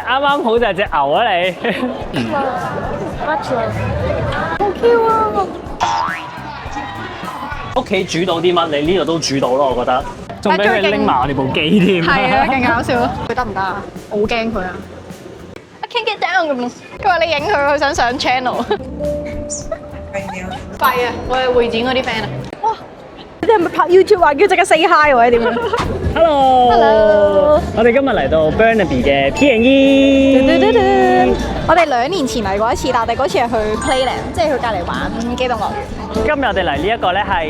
啱啱好就係隻牛啊你。好 Q 啊！屋企煮到啲乜，你呢度都煮到咯，我覺得。仲俾佢拎埋我哋部機添。係啊，勁搞笑咯！佢得唔得啊？我好驚佢啊！I can't get down 咁。佢話你影佢，佢想上 channel。廢啊！我係會展嗰啲 friend 啊。哇！你哋係咪拍 YouTube 啊？叫即刻 say hi 或者點樣 Hello。我哋今日嚟到 Burnaby 嘅 P&E。我哋2年前嚟過一次，但係我哋嗰次係去 Playland， 即係去隔離玩機動樂園。今日我哋嚟呢一個咧係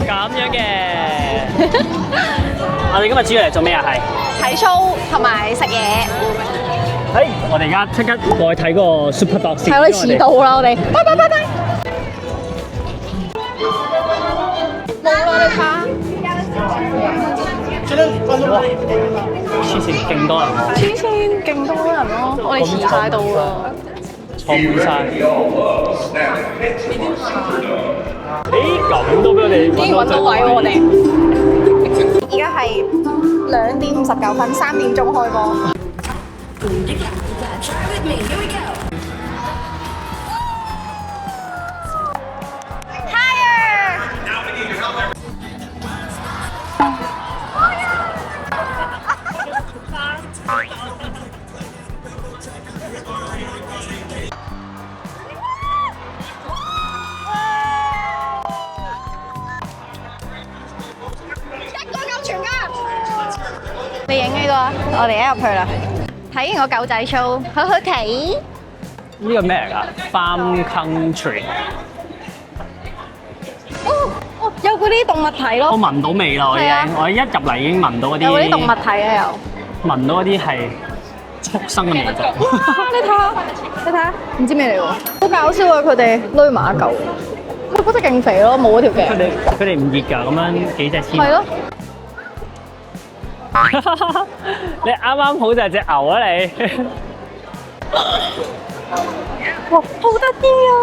咁樣嘅。我哋今日主要嚟做咩啊？係睇 show 同埋食嘢。我哋而家即刻過去睇嗰個 Super Dog 先。係我哋遲到啦，我哋。拜拜拜拜。冇啦，你睇下。黐線，勁多人喎！黐線，勁多人咯！我哋遲晒到啦。坐滿晒。咁都俾我哋已經揾到位喎，我哋。而家係2:59，3點鐘開波。你影呢個啊？我哋一入去啦，睇完個狗仔 show，好好睇。呢個咩嚟㗎 ？Farm Country。哦，有嗰啲動物睇咯。我聞到味啦，我已經，我一入嚟已經聞到嗰啲。有嗰啲動物睇啊，有。聞到嗰啲係畜生嘅味道。哇！你睇下，唔知咩嚟喎？好搞笑啊！佢哋攆埋一嚿，佢嗰隻勁肥咯，冇嗰條頸。佢哋唔熱㗎，咁樣幾隻黐。係咯。你啱啱好就係隻牛啊你！哇，好得意啊！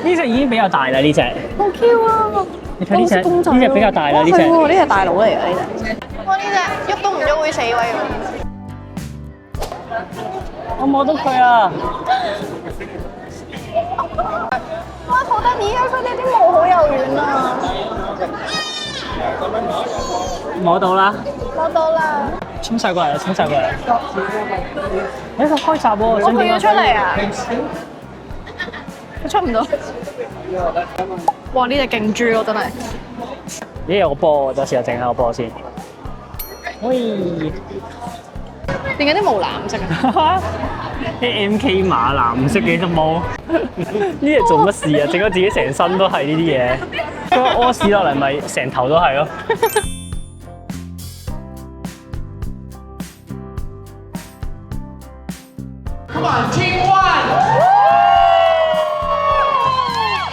呢隻已經比較大啦，呢隻。好 Q 啊！你睇呢隻，呢隻比較大啦，呢隻。係喎，呢隻大佬嚟㗎呢隻。哇！呢隻喐都唔喐會死位喎。我摸到佢啊！哇，好得意啊！佢哋啲毛好柔軟啊！摸到啦！摸到啦！衝曬過嚟啦！衝曬過嚟！佢開閘喎！佢要出嚟啊！佢出唔到。哇！呢隻勁豬咯，真係。咦？有個波，就試下整下個波先。喂！點解啲毛藍色啊？啲 MK 馬藍色嘅隻毛，呢隻做乜事啊？整到自己成身都係呢啲嘢，佢屙屎落嚟咪成頭都係咯。Come on, team one!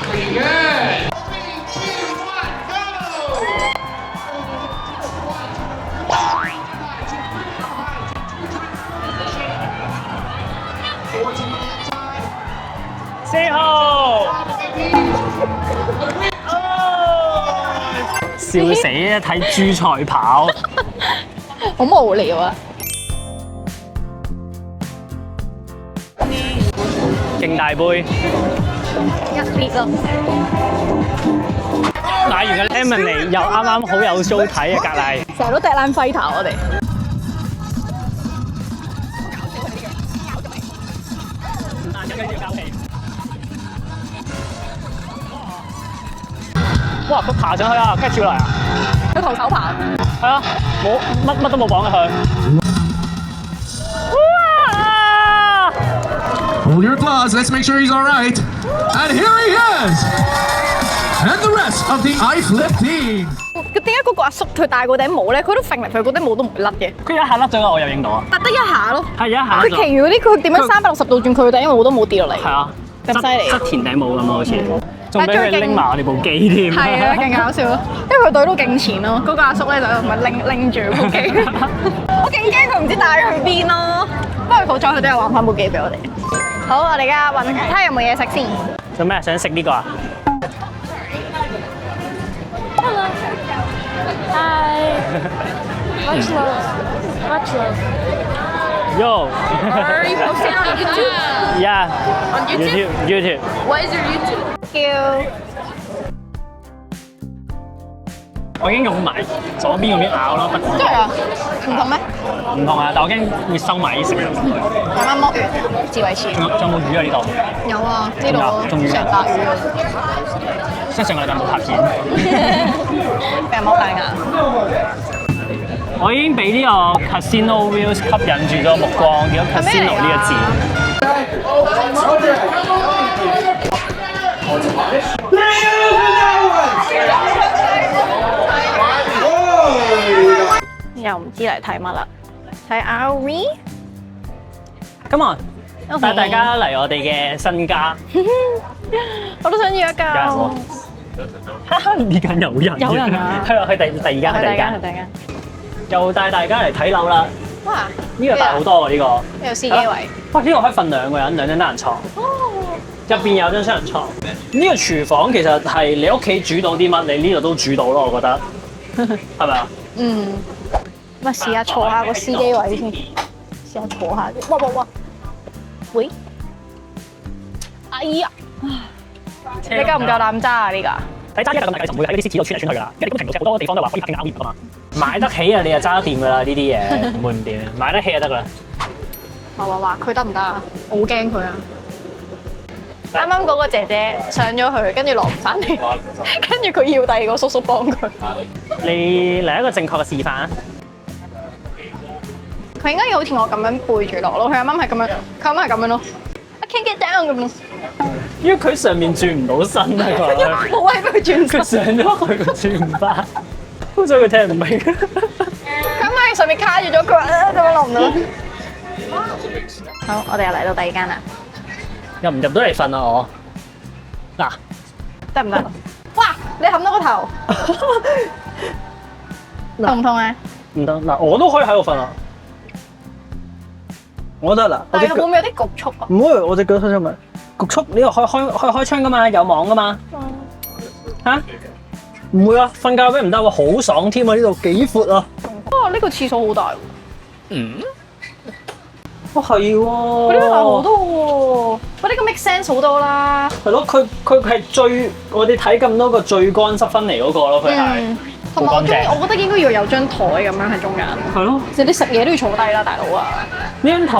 Pretty good! 3, 2, 1, go! Say ho！ 笑死啊！睇豬賽跑，好無聊啊！勁大杯。一列咯。買完嘅 Emily 又啱啱好有 show 睇啊！隔離。成日都掟爛輝頭我哋。哇！佢爬上去啊，跟住跳落嚟啊！佢徒手爬。係啊，冇乜都冇綁嘅佢。哇 Hold your applause. Let's make sure he's all right. And here he is. And the rest of the iFlip team. 佢點解嗰個阿叔佢戴嗰頂帽咧？佢都揈嚟揈，嗰頂帽都唔會甩嘅。佢一下甩咗啦，我又影到啊！得一下咯。係一下佢其餘嗰啲佢點樣360度轉佢頂，因為我都冇跌落嚟。係啊，咁犀利側田頂帽咁啊，好似。仲俾佢拎埋我哋部機添。係啊，勁搞笑咯！因為佢隊都勁前咯，嗰個阿叔咧就咪拎住部機。我勁驚佢唔知帶去邊咯。不過好彩佢都有還翻部機俾我哋。好，我哋而家揾睇下有冇嘢食先。做咩？想食呢個啊？ Hi. Much love. Much love. Yo. Are you posting on YouTube? Yeah. On YouTube? YouTube. What is your YouTube?叫我已經用埋左邊嗰邊咬咯，真係啊？唔同咩？唔同啊！但我驚會收埋啲食物。啱啱剝完自慰翅。仲有冇魚啊？呢度？有啊，知道仲有成白魚啊，即係上個禮拜冇拍片。俾人剝大牙。我已經俾呢個 Casino Views 吸引住咗目光，見到 Casino 呢個字。又唔知嚟睇乜啦？睇 RV？ Come on，帶大家嚟我哋嘅新家。我都想要一間。呢間有人。有人啊！係啊，去第二間，去第二間。又帶大家嚟睇樓啦。哇！呢個大好多喎，呢個。呢個司機位。哇！呢個可以瞓兩個人，兩張單人床。入邊有張雙人床。呢個廚房其實係你屋企煮到啲乜，你呢度都煮到咯，我覺得。係咪啊？嗯。咪試下坐下個司機位先，試下坐下先。哇！喂！哎呀！你夠唔夠膽揸啊？呢個？睇揸一架咁大嘅就唔會喺呢啲獅子度穿嚟穿去㗎啦，因為基本程度上好多地方都話可以拍景 RV 㗎嘛。買得起啊，你就揸得掂㗎啦，呢啲嘢唔會唔掂，買得起就得㗎啦。話佢得唔得啊？我好驚佢啊！啱啱嗰個姐姐上咗去，跟住落唔翻嚟，跟住佢要第二個叔叔幫佢。你嚟一個正確嘅示範啊！佢應該要好似我咁樣背住落咯，佢啱啱係咁樣，佢啱啱係咁樣咯。I can't get down 咁咯。因為佢上面轉唔到身啊佢，冇位俾佢轉佢上咗去佢轉唔翻，好彩佢聽唔明。佢啱啱喺上面卡住咗，佢話咁樣落唔到。好，我哋又嚟到第二間啦。入唔入到嚟瞓啊我？嗱，得唔得？哇！你冚到個頭，痛唔痛啊？唔得嗱，我都可以喺度瞓啊！我得啦，但係會唔會有啲局促啊？唔會，我隻腳開出咪局促，呢個開窗噶嘛，有網噶嘛。嚇？唔會啊，瞓覺咩唔得喎，好爽添啊！呢度幾闊啊！哇！呢個廁所好大喎。嗯。哇係喎！嗰啲大好多喎，嗰啲咁 make sense 好多啦。係咯，佢係最我哋睇咁多個最乾濕分離嗰個咯，佢係。同埋我覺得應該要有張台咁樣喺中間。係咯。即係你食嘢都要坐低啦，大佬啊！呢張台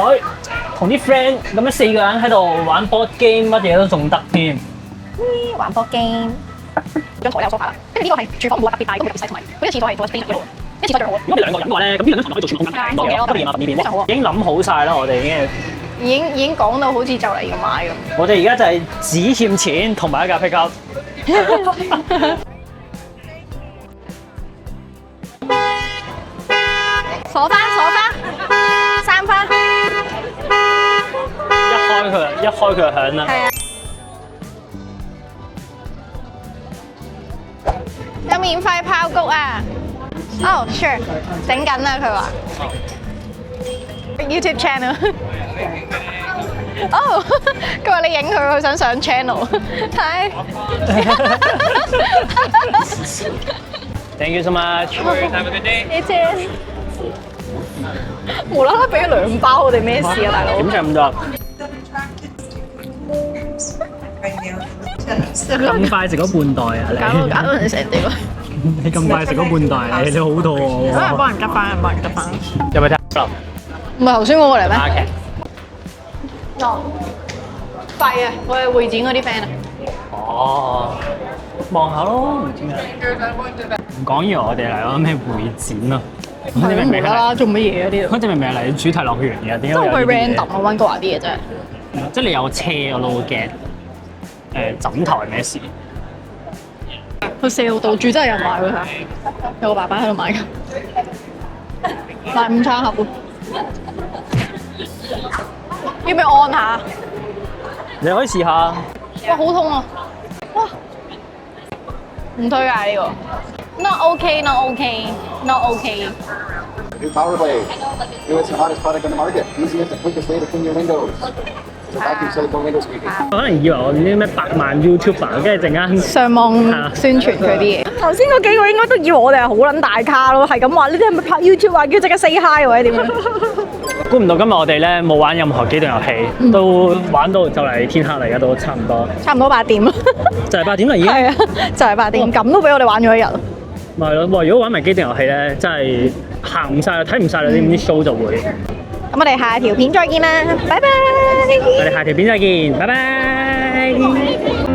同啲 friend 咁樣4個人喺度玩 board game， 乜嘢都仲得添。玩 board game。張台有 sofa 啦，跟住呢個係廚房，唔會特別大，咁特別細，同埋嗰啲廁所係做 space 嘅。啲廁所最好。如果你2個人嘅話咧，咁呢兩張床可以做全部空間，多嘢咯，多嘢啊，呢邊已經諗好晒啦，我哋已經講到好似就嚟要買咁。我哋而家就係只欠錢同埋一架 pickup。鎖翻，閂翻。一開佢就響啦。係啊。有免費爆谷啊！哦，sure， 整緊啦，佢話。YouTube channel。哦，佢話你影佢，佢想上 channel。係。Thank you so much. Have a good day. 你謝。無啦啦俾2包，我哋咩事啊，大佬？點解咁多？咁快食咗半袋啊！你搞到人成地咯！你咁快食咗半袋，你好肚餓喎！有人幫人執翻，有冇睇？唔係頭先嗰個嚟咩？打劇。哦，廢啊！我係會展嗰啲 friend 啊。哦，望下咯，唔知咩。唔講以為我哋嚟咗咩會展啊？係咯，無啦啦做乜嘢啊？呢度？嗰隻明明係嚟主題樂園嘅，點解會有都係呢啲 random 啊，溫哥華啲嘢真係。即係你有車我都會驚。枕頭係咩事？佢4號到住真係有人買喎，有個爸爸喺度買㗎，買午餐盒喎。要唔要按下？你可以試下。哇，好痛啊！哇，唔推介呢個。Not OK, not OK, not OK. New Power Blade. It's the hottest product on the market. Easiest and quickest way to clean your windows. It's a vacuum silicone window screen. 可能以為我哋啲咩100萬 YouTuber，跟住陣間上網宣傳佢啲嘢。頭先嗰幾個應該都以為我哋係好撚大咖咯，係咁話呢啲係咪拍 YouTube 啊？叫即刻 say hi 或者點樣？估唔到今日我哋咧冇玩任何機動遊戲，都玩到就嚟天黑嚟，而家都差唔多。差唔多8點啦。就係8點啦已經。係啊，就係8點，咁都俾我哋玩咗一日。咪係咯，哇！如果玩埋機動遊戲咧，真係行唔晒，睇唔晒啦啲 show 就會。咁我哋下條片再見啦，拜拜。我哋下條片再見，拜拜。